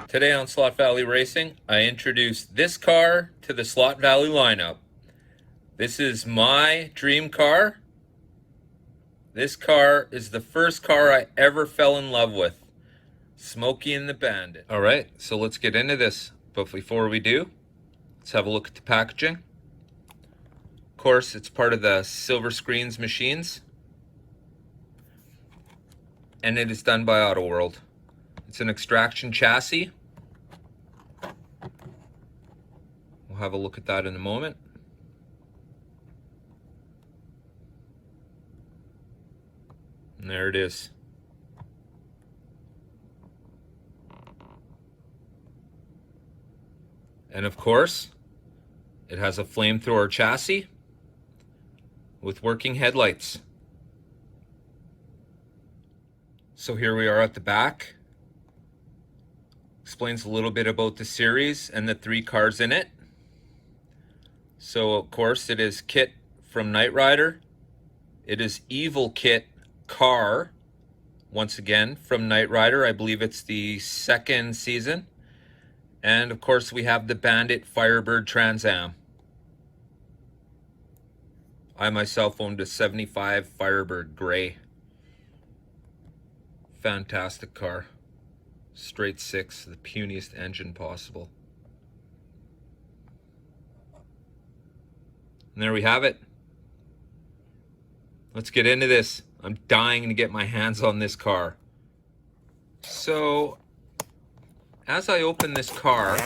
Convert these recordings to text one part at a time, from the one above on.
Today on Slot Valley Racing, I introduced this car to the Slot Valley lineup. This is my dream car. This car is the first car I ever fell in love with. Smokey and the Bandit. Alright, so let's get into this. But before we do, let's have a look at the packaging. Of course, it's part of the Silver Screens machines. And it is done by Auto World. It's an Xtraction chassis. We'll have a look at that in a moment. And there it is. And of course, it has a flamethrower chassis with working headlights. So here we are at the back. Explains a little bit about the series and the 3 cars in it. So of course it is Kit from Knight Rider. It is Evil Kit car, once again from Knight Rider. I believe it's the 2nd season. And of course we have the Bandit Firebird Trans Am. I myself owned a 75 Firebird Gray. Fantastic car. Straight 6, the puniest engine possible. And there we have it. Let's get into this. I'm dying to get my hands on this car. So, as I open this car,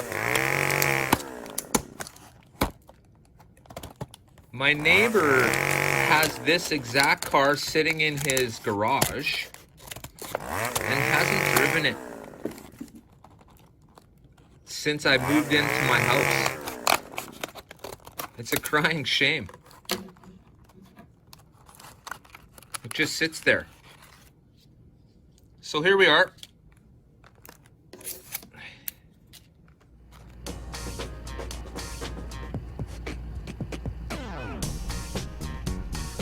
my neighbor has this exact car sitting in his garage and hasn't driven it since I moved into my house. It's a crying shame. It just sits there. So here we are.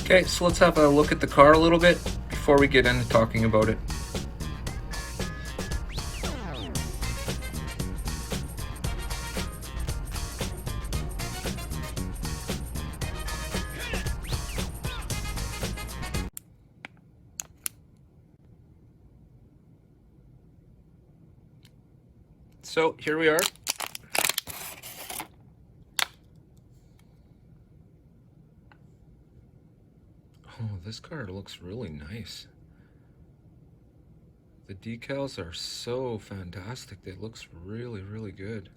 Okay, so let's have a look at the car a little bit before we get into talking about it. So here we are. Oh, this car looks really nice. The decals are so fantastic. It looks really, really good.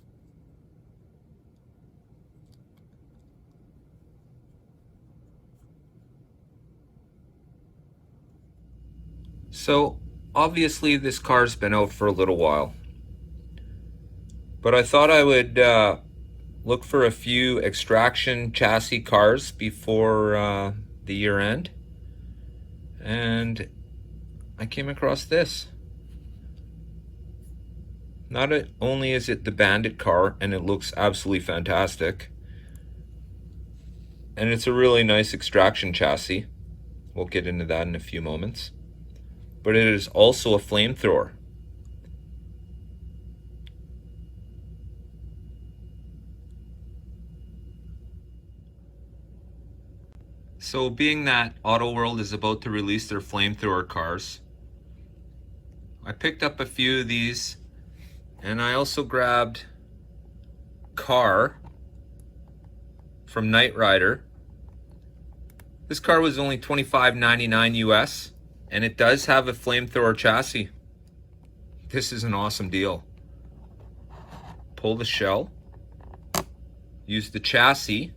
So obviously this car's been out for a little while. But I thought I would look for a few Xtraction chassis cars before the year end. And I came across this. Not only is it the Bandit car, and it looks absolutely fantastic. And it's a really nice Xtraction chassis. We'll get into that in a few moments. But it is also a flamethrower. So being that Auto World is about to release their flamethrower cars, I picked up a few of these, and I also grabbed car from Knight Rider. This car was only $25.99 US, and it does have a flamethrower chassis. This is an awesome deal. Pull the shell, use the chassis,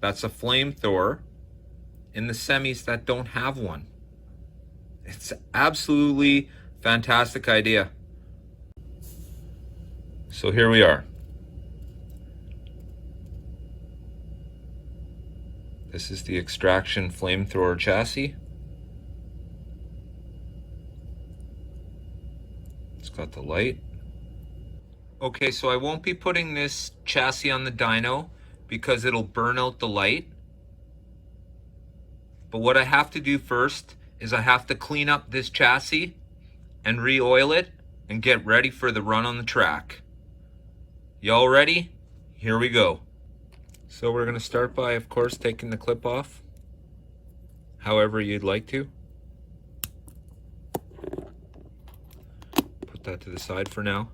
that's a flamethrower, in the semis that don't have one. It's absolutely fantastic idea. So here we are. This is the Xtraction Flamethrower chassis. It's got the light. Okay, so I won't be putting this chassis on the dyno because it'll burn out the light. But what I have to do first is I have to clean up this chassis and re-oil it and get ready for the run on the track. Y'all ready? Here we go. So we're going to start by, of course, taking the clip off, however you'd like to. Put that to the side for now.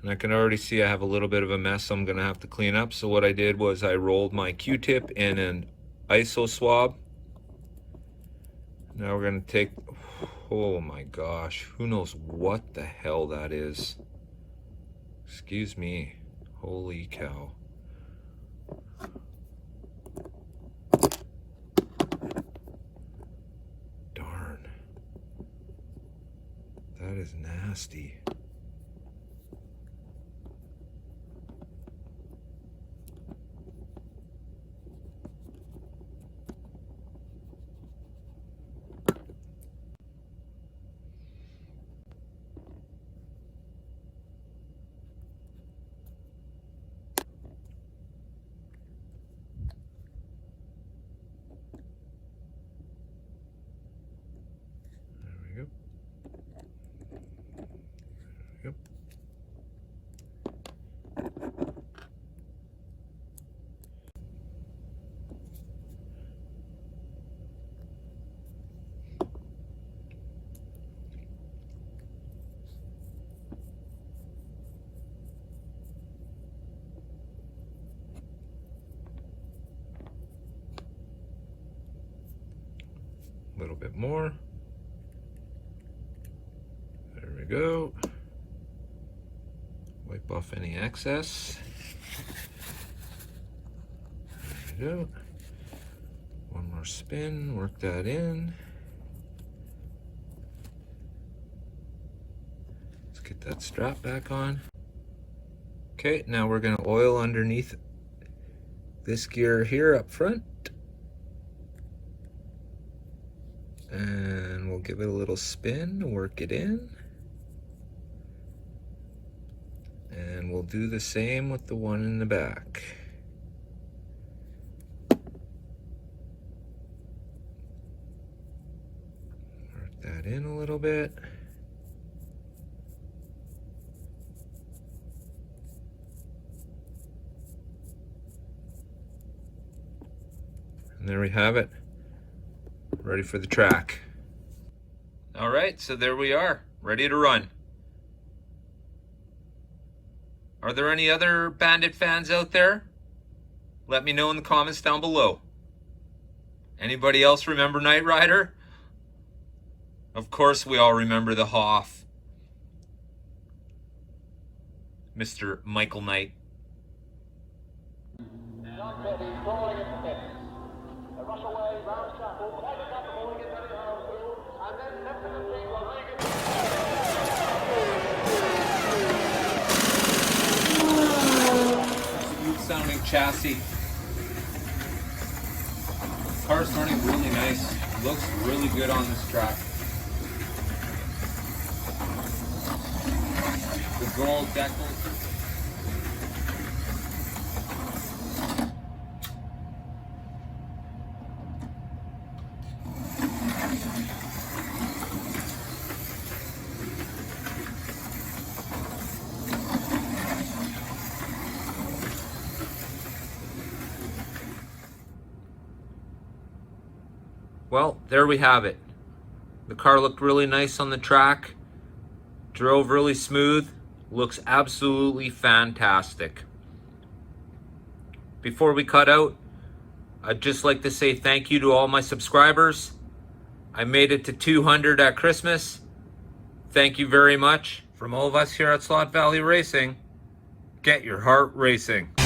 And I can already see I have a little bit of a mess I'm going to have to clean up. So what I did was I rolled my Q-tip in an ISO swab. Now we're going to take, oh my gosh, who knows what the hell that is. Excuse me. Holy cow. Darn. That is nasty. Yep. A little bit more. There we go. Wipe off any excess. There we go. One more spin, work that in. Let's get that strap back on. Okay, now we're going to oil underneath this gear here up front. And we'll give it a little spin, work it in. And we'll do the same with the one in the back. Work that in a little bit. And there we have it. Ready for the track. All right, so there we are, ready to run. Are there any other Bandit fans out there? Let me know in the comments down below. Anybody else remember Knight Rider? Of course we all remember the Hoff. Mr. Michael Knight. Sounding chassis. Car's running really nice. Looks really good on this track. The gold decals. Well, there we have it. The car looked really nice on the track, drove really smooth, looks absolutely fantastic. Before we cut out, I'd just like to say thank you to all my subscribers. I made it to 200 at Christmas. Thank you very much. From all of us here at Slot Valley Racing, get your heart racing.